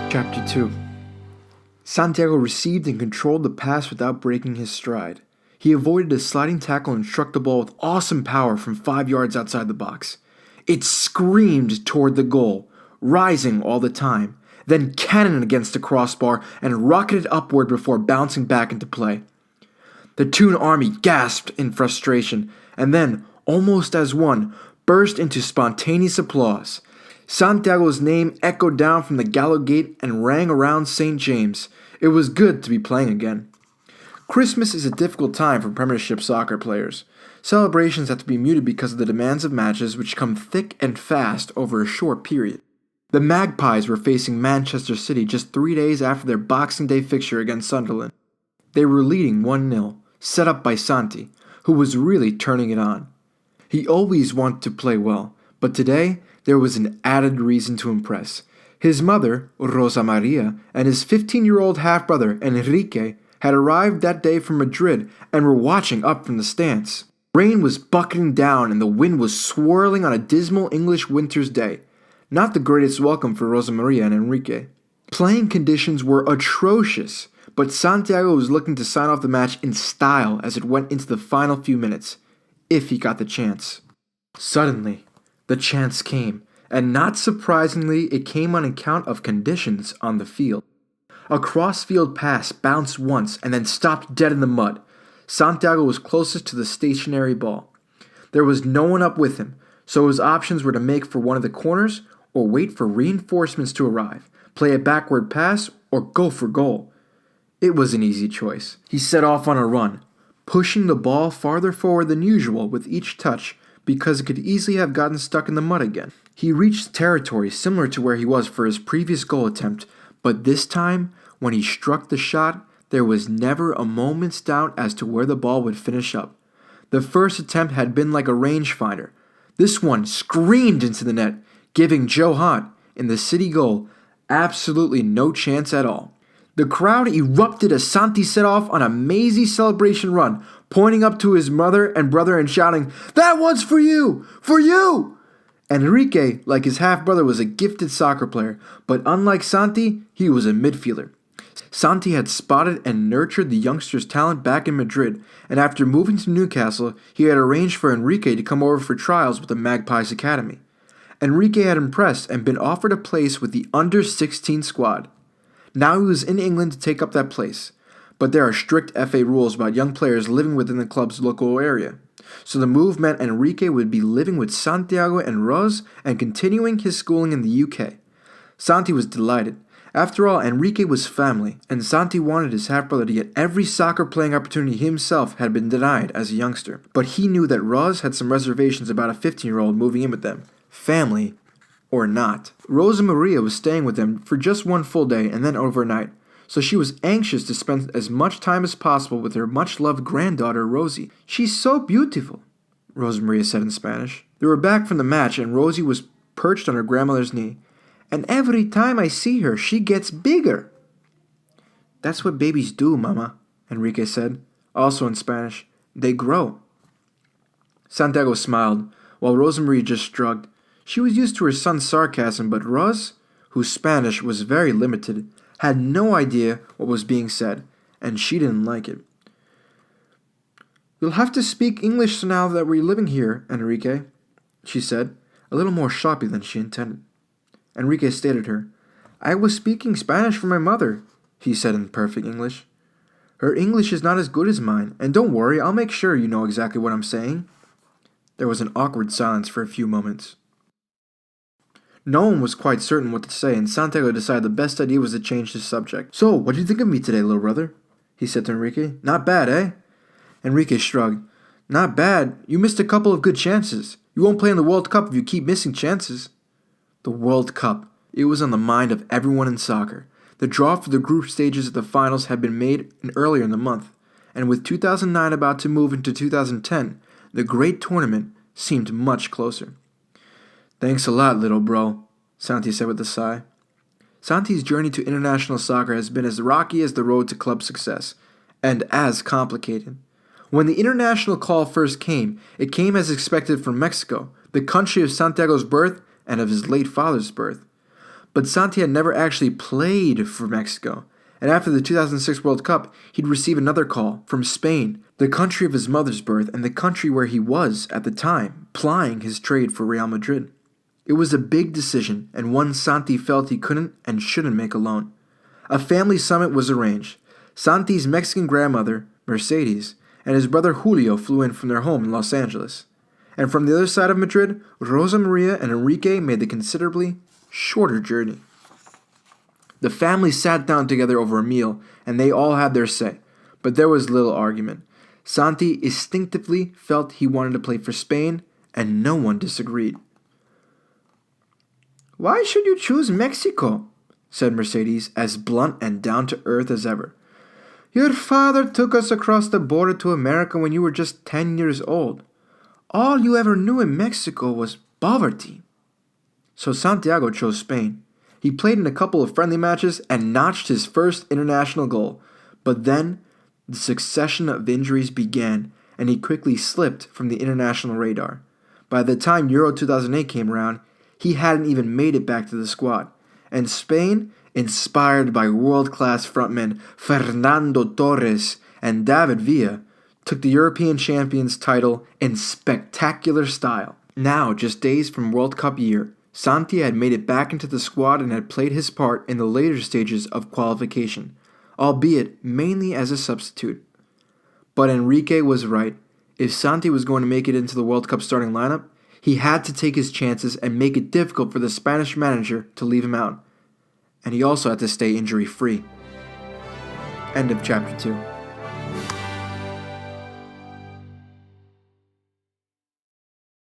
Chapter 2. Santiago received and controlled the pass without breaking his stride. He avoided a sliding tackle and struck the ball with awesome power from 5 yards outside the box. It screamed toward the goal, rising all the time, then cannoned against the crossbar and rocketed upward before bouncing back into play. The Toon army gasped in frustration, and then, almost as one, burst into spontaneous applause. Santiago's name echoed down from the Gallows Gate and rang around St. James. It was good to be playing again. Christmas is a difficult time for Premiership soccer players. Celebrations have to be muted because of the demands of matches which come thick and fast over a short period. The Magpies were facing Manchester City just 3 days after their Boxing Day fixture against Sunderland. They were leading 1-0, set up by Santi, who was really turning it on. He always wanted to play well, but today there was an added reason to impress. His mother, Rosa Maria, and his 15-year-old half-brother, Enrique, had arrived that day from Madrid and were watching up from the stands. Rain was bucketing down and the wind was swirling on a dismal English winter's day. Not the greatest welcome for Rosa Maria and Enrique. Playing conditions were atrocious, but Santiago was looking to sign off the match in style as it went into the final few minutes, if he got the chance. Suddenly, the chance came, and not surprisingly, it came on account of conditions on the field. A cross-field pass bounced once and then stopped dead in the mud. Santiago was closest to the stationary ball. There was no one up with him, so his options were to make for one of the corners or wait for reinforcements to arrive, play a backward pass, or go for goal. It was an easy choice. He set off on a run, pushing the ball farther forward than usual with each touch, because it could easily have gotten stuck in the mud again. He reached territory similar to where he was for his previous goal attempt, but this time, when he struck the shot, there was never a moment's doubt as to where the ball would finish up. The first attempt had been like a rangefinder. This one screamed into the net, giving Joe Hart, in the City goal, absolutely no chance at all. The crowd erupted as Santi set off on a mazy celebration run, pointing up to his mother and brother and shouting, "That one's for you! For you!" Enrique, like his half-brother, was a gifted soccer player, but unlike Santi, he was a midfielder. Santi had spotted and nurtured the youngster's talent back in Madrid, and after moving to Newcastle, he had arranged for Enrique to come over for trials with the Magpies Academy. Enrique had impressed and been offered a place with the under-16 squad. Now he was in England to take up that place, but there are strict FA rules about young players living within the club's local area. So the move meant Enrique would be living with Santiago and Ros and continuing his schooling in the UK. Santi was delighted. After all, Enrique was family, and Santi wanted his half-brother to get every soccer playing opportunity he himself had been denied as a youngster. But he knew that Ros had some reservations about a 15-year-old moving in with them. Family or not. Rosa Maria was staying with them for just one full day and then overnight, so she was anxious to spend as much time as possible with her much-loved granddaughter, Rosie. "She's so beautiful," Rosa Maria said in Spanish. They were back from the match and Rosie was perched on her grandmother's knee. "And every time I see her, she gets bigger." "That's what babies do, Mama," Enrique said, also in Spanish. "They grow." Santiago smiled, while Rosa Maria just shrugged. She was used to her son's sarcasm, but Ros, whose Spanish was very limited, had no idea what was being said, and she didn't like it. "You'll have to speak English now that we're living here, Enrique," she said, a little more sharply than she intended. Enrique stared at her. "I was speaking Spanish for my mother," he said in perfect English. "Her English is not as good as mine, and don't worry, I'll make sure you know exactly what I'm saying." There was an awkward silence for a few moments. No one was quite certain what to say, and Santiago decided the best idea was to change the subject. "So, what did you think of me today, little brother?" he said to Enrique. "Not bad, eh?" Enrique shrugged. "Not bad. You missed a couple of good chances. You won't play in the World Cup if you keep missing chances." The World Cup. It was on the mind of everyone in soccer. The draw for the group stages of the finals had been made earlier in the month, and with 2009 about to move into 2010, the great tournament seemed much closer. "Thanks a lot, little bro," Santi said with a sigh. Santi's journey to international soccer has been as rocky as the road to club success, and as complicated. When the international call first came, it came as expected from Mexico, the country of Santiago's birth and of his late father's birth. But Santi had never actually played for Mexico, and after the 2006 World Cup, he'd receive another call from Spain, the country of his mother's birth and the country where he was, at the time, plying his trade for Real Madrid. It was a big decision, and one Santi felt he couldn't and shouldn't make alone. A family summit was arranged. Santi's Mexican grandmother, Mercedes, and his brother Julio flew in from their home in Los Angeles. And from the other side of Madrid, Rosa Maria and Enrique made the considerably shorter journey. The family sat down together over a meal, and they all had their say, but there was little argument. Santi instinctively felt he wanted to play for Spain, and no one disagreed. "Why should you choose Mexico?" said Mercedes, as blunt and down-to-earth as ever. "Your father took us across the border to America when you were just 10 years old. All you ever knew in Mexico was poverty." So Santiago chose Spain. He played in a couple of friendly matches and notched his first international goal. But then, the succession of injuries began, and he quickly slipped from the international radar. By the time Euro 2008 came around, he hadn't even made it back to the squad. And Spain, inspired by world-class frontmen Fernando Torres and David Villa, took the European champions title in spectacular style. Now, just days from World Cup year, Santi had made it back into the squad and had played his part in the later stages of qualification, albeit mainly as a substitute. But Enrique was right. If Santi was going to make it into the World Cup starting lineup, he had to take his chances and make it difficult for the Spanish manager to leave him out. And he also had to stay injury-free. End of chapter 2.